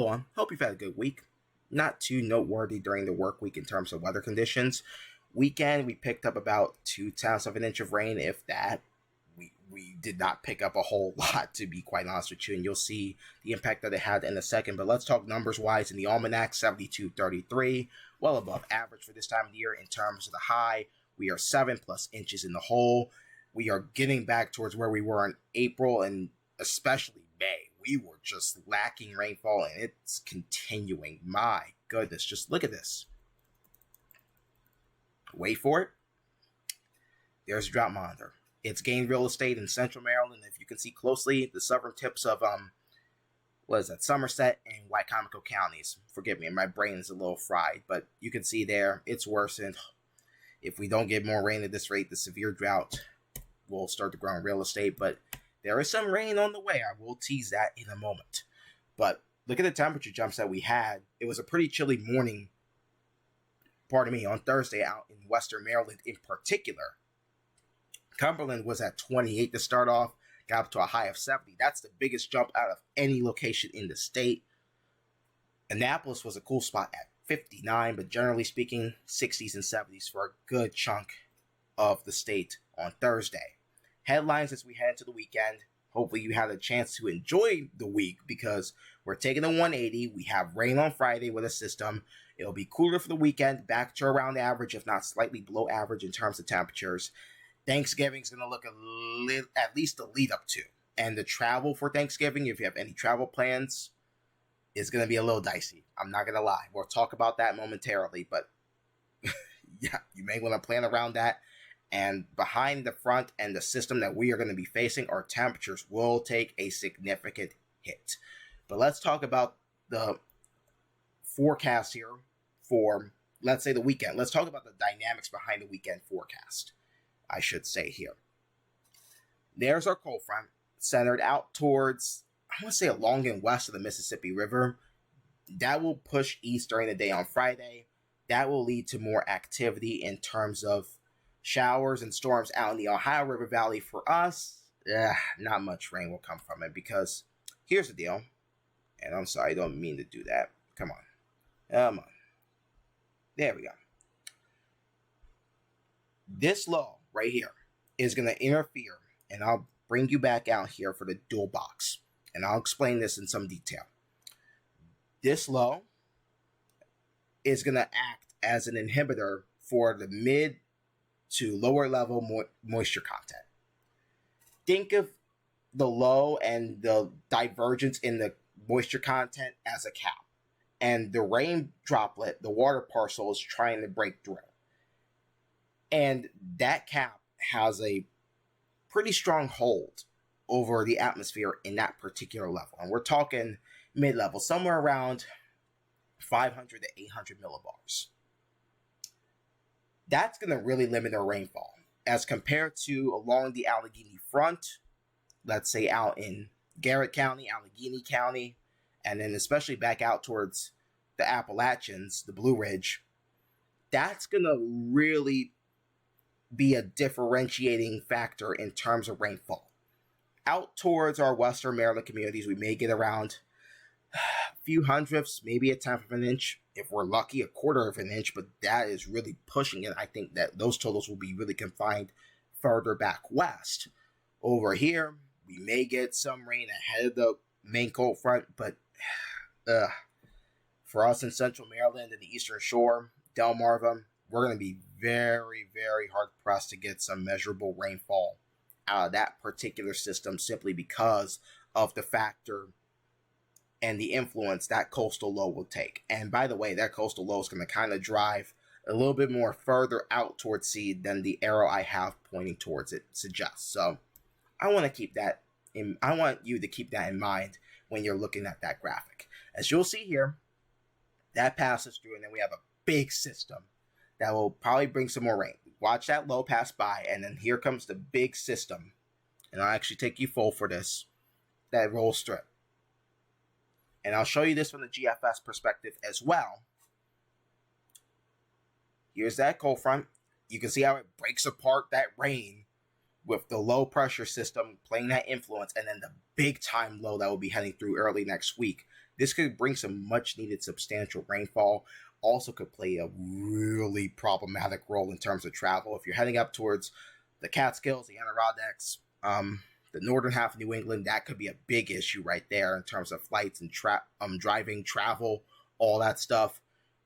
Aloha. Hope you've had a good week. Not too noteworthy during the work week in terms of weather conditions. Weekend, we picked up about 2/10 of an inch of rain, if that. We did not pick up a whole lot, to be quite honest with you, and you'll see the impact that it had in a second. But let's talk numbers-wise. In the Almanac, 72.33, well above average for this time of the year. In terms of the high, we are 7+ inches in the hole. We are getting back towards where we were in April and especially May. We were just lacking rainfall, and it's continuing. My goodness, just look at this. Wait for it. There's a drought monitor. It's gained real estate in central Maryland. If you can see closely, the southern tips of Somerset and Wycomico counties. Forgive me, my brain is a little fried, but you can see there it's worsened. If we don't get more rain at this rate, the severe drought will start to grow in real estate. But there is some rain on the way. I will tease that in a moment. But look at the temperature jumps that we had. It was a pretty chilly morning, on Thursday out in western Maryland in particular. Cumberland was at 28 to start off, got up to a high of 70. That's the biggest jump out of any location in the state. Annapolis was a cool spot at 59, but generally speaking, 60s and 70s for a good chunk of the state on Thursday. Headlines as we head into the weekend. Hopefully you had a chance to enjoy the week because we're taking a 180. We have rain on Friday with a system. It'll be cooler for the weekend, back to around average, if not slightly below average in terms of temperatures. Thanksgiving's going to look at least the lead up to. And the travel for Thanksgiving, if you have any travel plans, is going to be a little dicey. I'm not going to lie. We'll talk about that momentarily, but yeah, you may want to plan around that. And behind the front and the system that we are going to be facing, our temperatures will take a significant hit. But let's talk about the forecast here for, let's say, the weekend. Let's talk about the dynamics behind the weekend forecast, I should say here. There's our cold front centered out towards, I want to say, along and west of the Mississippi River. That will push east during the day on Friday. That will lead to more activity in terms of showers and storms out in the Ohio River Valley. For us, not much rain will come from it because here's the deal. And I'm sorry, I don't mean to do that. Come on. There we go. This low right here is going to interfere, and I'll bring you back out here for the dual box, and I'll explain this in some detail. This low is going to act as an inhibitor for the mid to lower level moisture content. Think of the low and the divergence in the moisture content as a cap, and the rain droplet, the water parcel, is trying to break through. And that cap has a pretty strong hold over the atmosphere in that particular level. And we're talking mid-level, somewhere around 500 to 800 millibars. That's going to really limit our rainfall as compared to along the Allegheny front, let's say out in Garrett County, Allegheny County, and then especially back out towards the Appalachians, the Blue Ridge. That's going to really be a differentiating factor in terms of rainfall. Out towards our western Maryland communities, we may get around a few hundredths, maybe a tenth of an inch. If we're lucky, a quarter of an inch, but that is really pushing it. I think that those totals will be really confined further back west. Over here, we may get some rain ahead of the main cold front, but for us in central Maryland and the eastern shore, Delmarva, we're going to be very, very hard pressed to get some measurable rainfall out of that particular system simply because of the factor and the influence that coastal low will take. And by the way, that coastal low is going to kind of drive a little bit more further out towards sea than the arrow I have pointing towards it suggests. So I want you to keep that in mind when you're looking at that graphic. As you'll see here, that passes through, and then we have a big system that will probably bring some more rain. Watch that low pass by, and then here comes the big system. And I'll actually take you full for this. That rolls through. And I'll show you this from the GFS perspective as well. Here's that cold front. You can see how it breaks apart that rain with the low pressure system playing that influence, and then the big time low that will be heading through early next week. This could bring some much needed substantial rainfall. Also could play a really problematic role in terms of travel. If you're heading up towards the Catskills, the Adirondacks, the northern half of New England, that could be a big issue right there in terms of flights and driving, travel, all that stuff.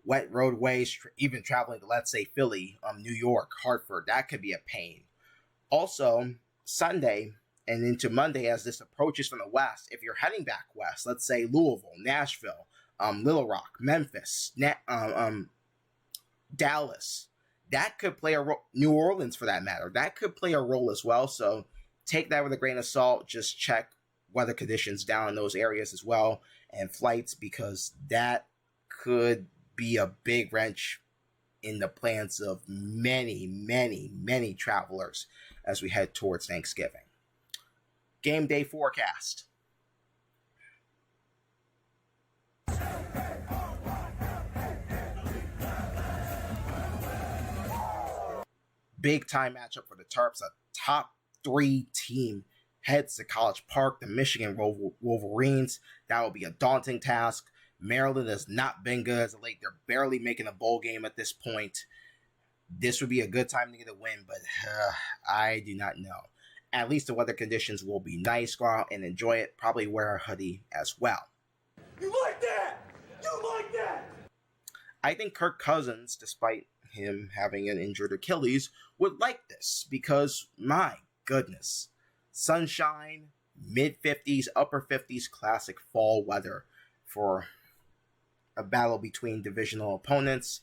Wet roadways, even traveling to, let's say, Philly, New York, Hartford, that could be a pain. Also, Sunday and into Monday, as this approaches from the west, if you're heading back west, let's say Louisville, Nashville, Little Rock, Memphis, Dallas, that could play a role. New Orleans, for that matter, that could play a role as well. So take that with a grain of salt. Just check weather conditions down in those areas as well, and flights, because that could be a big wrench in the plans of many, many, many travelers as we head towards Thanksgiving. Game day forecast. Big time matchup for the Terps. A top 3 team heads to College Park, the Michigan Wolverines. That will be a daunting task. Maryland has not been good as of late. They're barely making a bowl game at this point. This would be a good time to get a win, but I do not know. At least the weather conditions will be nice. Go out and enjoy it. Probably wear a hoodie as well. You like that? You like that? I think Kirk Cousins, despite him having an injured Achilles, would like this because, my goodness, sunshine, mid-50s, upper 50s, classic fall weather for a battle between divisional opponents.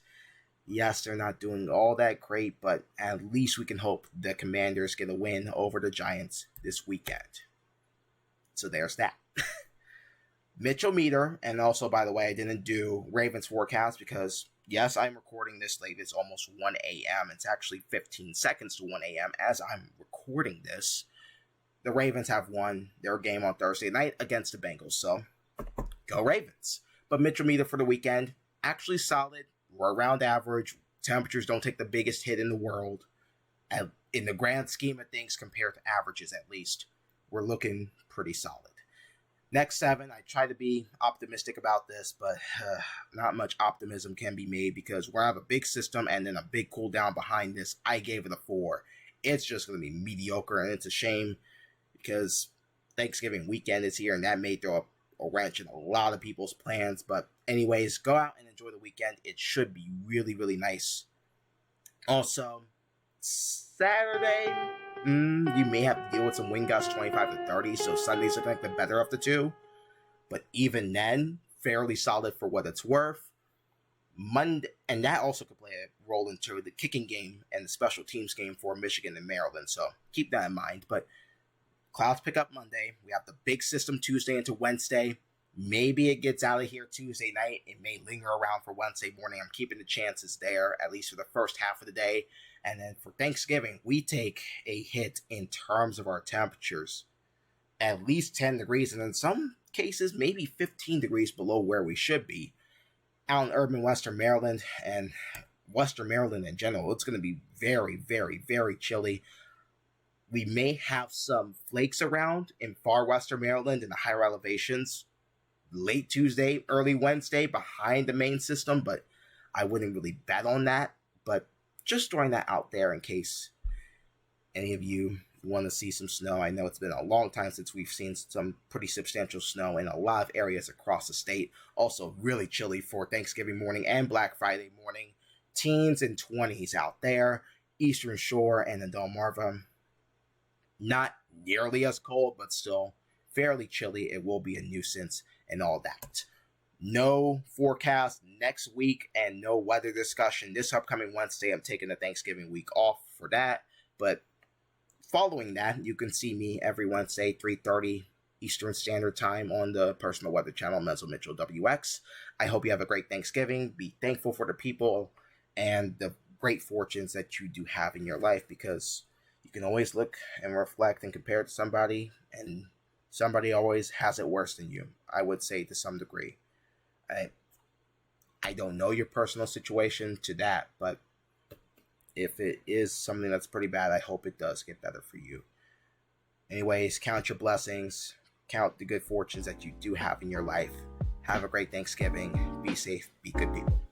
Yes, they're not doing all that great, but at least we can hope the Commanders get a win over the Giants this weekend. So there's that. Mitchell Meter, and also, by the way, I didn't do Ravens forecast because, yes, I'm recording this late. It's almost 1 a.m. It's actually 15 seconds to 1 a.m. as I'm recording this. The Ravens have won their game on Thursday night against the Bengals, so go Ravens. But Mitchell Meter for the weekend, actually solid. We're around average. Temperatures don't take the biggest hit in the world. And in the grand scheme of things, compared to averages at least, we're looking pretty solid. Next 7, I try to be optimistic about this, but not much optimism can be made because we have a big system and then a big cool down behind this. I gave it a 4. It's just going to be mediocre, and it's a shame because Thanksgiving weekend is here, and that may throw a wrench in a lot of people's plans. But anyways, go out and enjoy the weekend. It should be really, really nice. Also, Saturday, you may have to deal with some wind gusts 25 to 30, so Sunday's looking like the better of the two. But even then, fairly solid for what it's worth. Monday, and that also could play a role into the kicking game and the special teams game for Michigan and Maryland, so keep that in mind. But clouds pick up Monday. We have the big system Tuesday into Wednesday. Maybe it gets out of here Tuesday night. It may linger around for Wednesday morning. I'm keeping the chances there, at least for the first half of the day. And then for Thanksgiving, we take a hit in terms of our temperatures. At least 10 degrees, and in some cases, maybe 15 degrees below where we should be. Out in urban Western Maryland and Western Maryland in general, it's going to be very, very, very chilly. We may have some flakes around in far Western Maryland in the higher elevations late Tuesday, early Wednesday behind the main system, but I wouldn't really bet on that. But just throwing that out there in case any of you want to see some snow. I know it's been a long time since we've seen some pretty substantial snow in a lot of areas across the state. Also really chilly for Thanksgiving morning and Black Friday morning. Teens and 20s out there. Eastern Shore and the Delmarva. Not nearly as cold, but still fairly chilly. It will be a nuisance and all that. No forecast next week and no weather discussion this upcoming Wednesday. I'm taking the Thanksgiving week off for that. But following that, you can see me every Wednesday, 3:30 Eastern Standard Time on the Personal Weather Channel, Menzel Mitchell WX. I hope you have a great Thanksgiving. Be thankful for the people and the great fortunes that you do have in your life, because you can always look and reflect and compare to somebody, and somebody always has it worse than you, I would say, to some degree. I don't know your personal situation to that, but if it is something that's pretty bad, I hope it does get better for you. Anyways, count your blessings, count the good fortunes that you do have in your life. Have a great Thanksgiving. Be safe. Be good people.